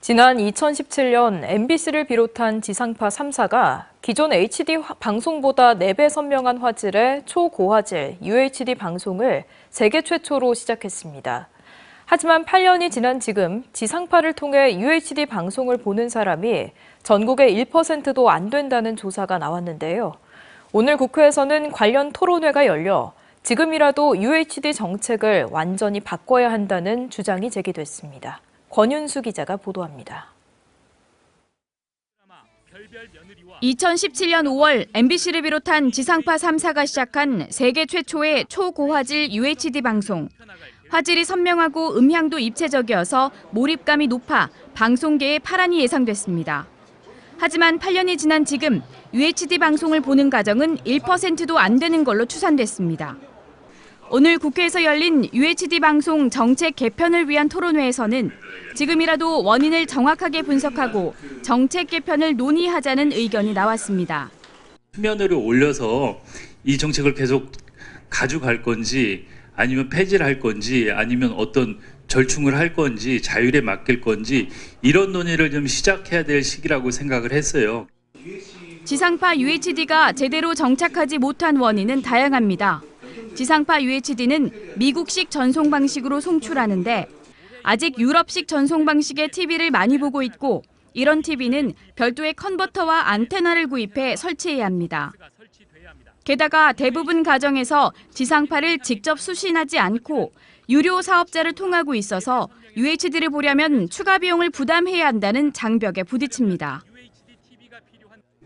지난 2017년 MBC를 비롯한 지상파 3사가 기존 HD 방송보다 4배 선명한 화질의 초고화질 UHD 방송을 세계 최초로 시작했습니다. 하지만 8년이 지난 지금 지상파를 통해 UHD 방송을 보는 사람이 전국의 1%도 안 된다는 조사가 나왔는데요. 오늘 국회에서는 관련 토론회가 열려 지금이라도 UHD 정책을 완전히 바꿔야 한다는 주장이 제기됐습니다. 권윤수 기자가 보도합니다. 2017년 5월 MBC를 비롯한 지상파 3사가 시작한 세계 최초의 초고화질 UHD 방송. 화질이 선명하고 음향도 입체적이어서 몰입감이 높아 방송계의 파란이 예상됐습니다. 하지만 8년이 지난 지금 UHD 방송을 보는 가정은 1%도 안 되는 걸로 추산됐습니다. 오늘 국회에서 열린 UHD 방송 정책 개편을 위한 토론회에서는 지금이라도 원인을 정확하게 분석하고 정책 개편을 논의하자는 의견이 나왔습니다. 수면으로 올려서 이 정책을 계속 가져갈 건지 아니면 폐지를 할 건지 아니면 어떤 절충을 할 건지 자율에 맡길 건지 이런 논의를 좀 시작해야 될 시기라고 생각을 했어요. 지상파 UHD가 제대로 정착하지 못한 원인은 다양합니다. 지상파 UHD는 미국식 전송 방식으로 송출하는데 아직 유럽식 전송 방식의 TV를 많이 보고 있고 이런 TV는 별도의 컨버터와 안테나를 구입해 설치해야 합니다. 게다가 대부분 가정에서 지상파를 직접 수신하지 않고 유료 사업자를 통하고 있어서 UHD를 보려면 추가 비용을 부담해야 한다는 장벽에 부딪힙니다.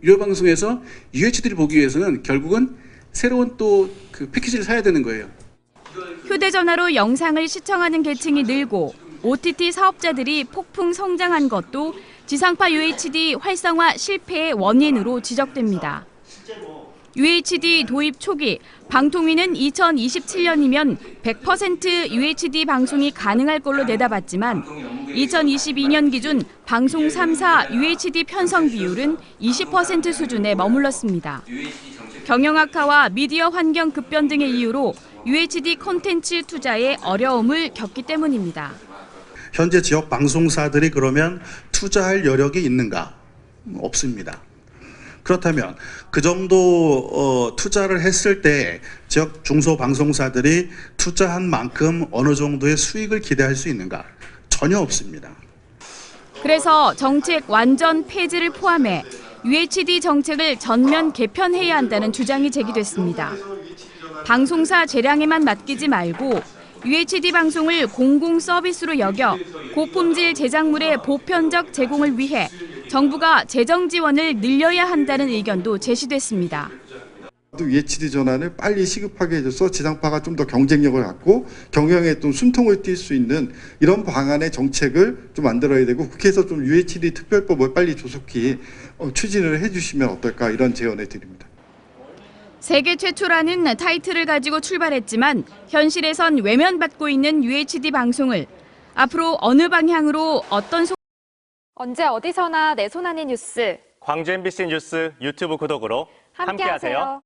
유료 방송에서 UHD를 보기 위해서는 결국은 새로운 또 그 패키지를 사야 되는 거예요. 휴대전화로 영상을 시청하는 계층이 늘고 OTT 사업자들이 폭풍 성장한 것도 지상파 UHD 활성화 실패의 원인으로 지적됩니다. UHD 도입 초기 방통위는 2027년이면 100% UHD 방송이 가능할 걸로 내다봤지만 2022년 기준 방송 3사 UHD 편성 비율은 20% 수준에 머물렀습니다. 경영 악화와 미디어 환경 급변 등의 이유로 UHD 콘텐츠 투자에 어려움을 겪기 때문입니다. 현재 지역 방송사들이 그러면 투자할 여력이 있는가? 없습니다. 그렇다면 그 정도 투자를 했을 때 지역 중소방송사들이 투자한 만큼 어느 정도의 수익을 기대할 수 있는가? 전혀 없습니다. 그래서 정책 완전 폐지를 포함해 UHD 정책을 전면 개편해야 한다는 주장이 제기됐습니다. 방송사 재량에만 맡기지 말고 UHD 방송을 공공 서비스로 여겨 고품질 제작물의 보편적 제공을 위해 정부가 재정 지원을 늘려야 한다는 의견도 제시됐습니다. UHD 전환을 빨리 시급하게 해줘서 지상파가 좀 더 경쟁력을 갖고 경영에 좀 숨통을 띌 수 있는 이런 방안의 정책을 좀 만들어야 되고 국회에서 좀 UHD 특별법을 빨리 조속히 추진을 해주시면 어떨까 이런 제언을 드립니다. 세계 최초라는 타이틀을 가지고 출발했지만 현실에선 외면받고 있는 UHD 방송을 앞으로 어느 방향으로 언제 어디서나 내 손 안의 뉴스 광주 MBC 뉴스 유튜브 구독으로 함께하세요.